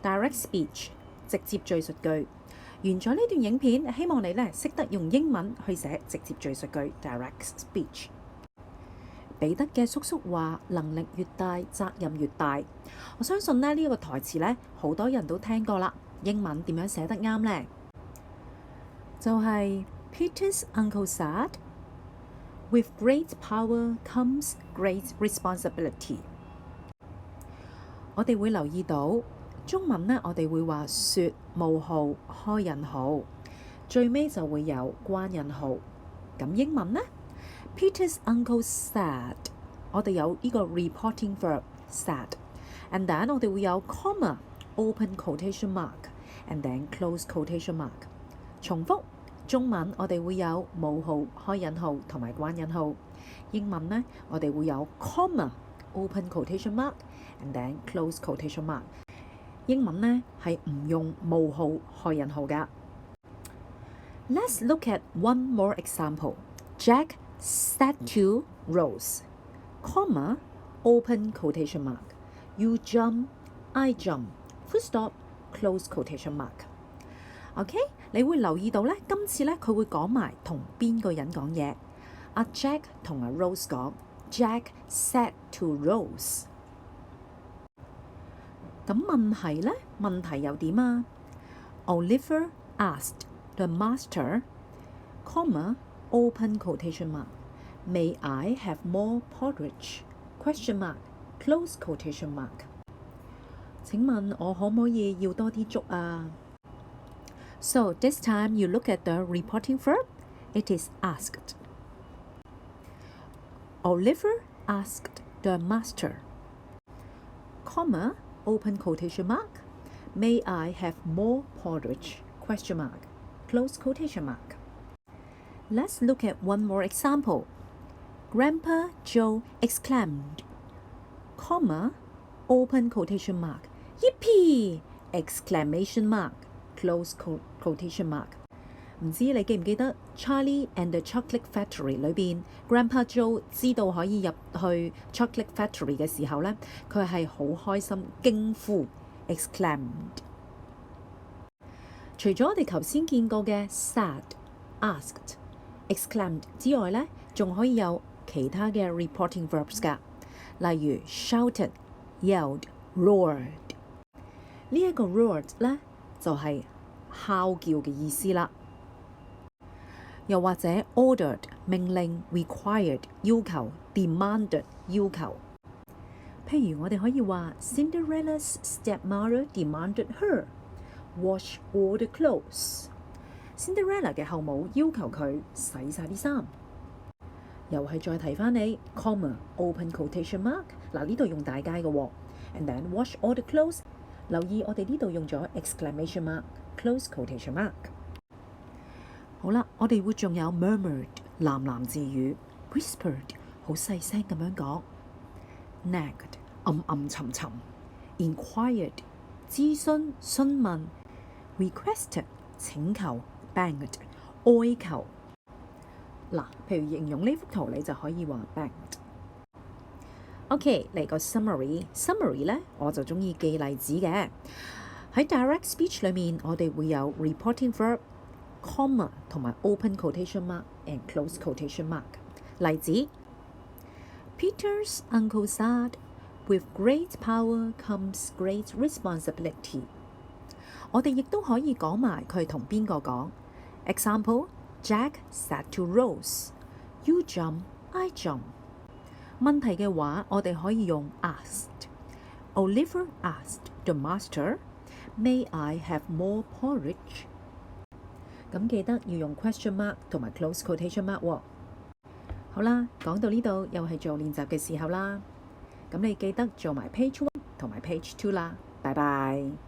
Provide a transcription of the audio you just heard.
direct speech 直接敘述句。完咗呢段影片，希望你識得用英文去寫直接敘述句 direct speech。彼得嘅叔叔話：能力越大，責任越大。我相信呢個台詞好多人都聽過啦。英文點樣寫得啱呢？就係 Peter's uncle said, "With great power comes great responsibility." 我哋會留意到中文我哋會話說冒號開引號，最尾就會有關引號。咁英文呢？ Peter's uncle said， 我哋有呢個 reporting verb said，and then 我哋會有 comma open quotation mark and then close quotation mark。重複中文我哋會有冒號開引號同埋關引號，英文呢，我哋會有 comma open quotation mark and then close quotation mark。英文呢係唔用冒號開引號㗎。Let's look at one more example. Jack said to Rose, comma, open quotation mark. You jump, I jump. Full stop, close quotation mark. OK， 你會留意到今次佢會講埋同邊個人講嘢。阿 Jack 同阿 Rose 講 ，Jack said to Rose。咁問題又點啊 ？Oliver asked the master, comma, open quotation mark, May I have more porridge? Question mark, close quotation mark. 請問我可唔可以要多啲粥啊？ So this time you look at the reporting verb. It is asked. Oliver asked the master, comma, open quotation mark, May I have more porridge? Question mark, close quotation mark. Let's look at one more example. Grandpa Joe exclaimed, comma, open quotation mark, Yippee! Exclamation mark, close quotation mark. 唔知你記唔記得 Charlie and the Chocolate Factory 裏邊 Grandpa Joe 知道可以入去 Chocolate Factory 嘅時候佢係好開心驚呼 exclaimed。除咗我哋頭先見過嘅 said、asked、exclaimed 之外仲可以有其他嘅 reporting verbs 㗎，例如 shouted、yelled、roared。呢一個 roared 就係哮叫嘅意思啦。又或者 ordered 命令 required 要求 demanded 要求。譬如我哋可以話 Cinderella's stepmother demanded her wash all the clothes。 Cinderella 嘅後母要求佢洗晒啲衫。又係再提翻你 comma open quotation mark， 嗱呢度用大街嘅喎 and then wash all the clothes。 留意我哋呢度用咗 exclamation mark close quotation mark。好啦，我哋會仲有 murmured 喃喃自語 ，whispered 好細聲咁樣講 ，nagged 暗暗沉沉 ，inquired 諮詢詢問 ，requested 請求 ，begged 哀求。嗱，譬如形容呢幅圖，你就可以話 begged。OK， 嚟個 summary 我就中意記例子嘅。喺 direct speech 裏面，我哋會有 reporting verb。comma 同埋 open quotation mark and close quotation mark。 例子 Peter's uncle said, With great power comes great responsibility。 我哋亦都可以講埋佢同邊個講。Example, Jack said to Rose, You jump, I jump。 問題嘅話，我哋可以用 asked。 Oliver asked the master, May I have more porridge？咁記得要用 question mark 同埋 close quotation mark 喎。好啦，講到呢度又係做練習嘅時候啦。咁你記得做埋 page 1同埋 page 2啦。拜拜。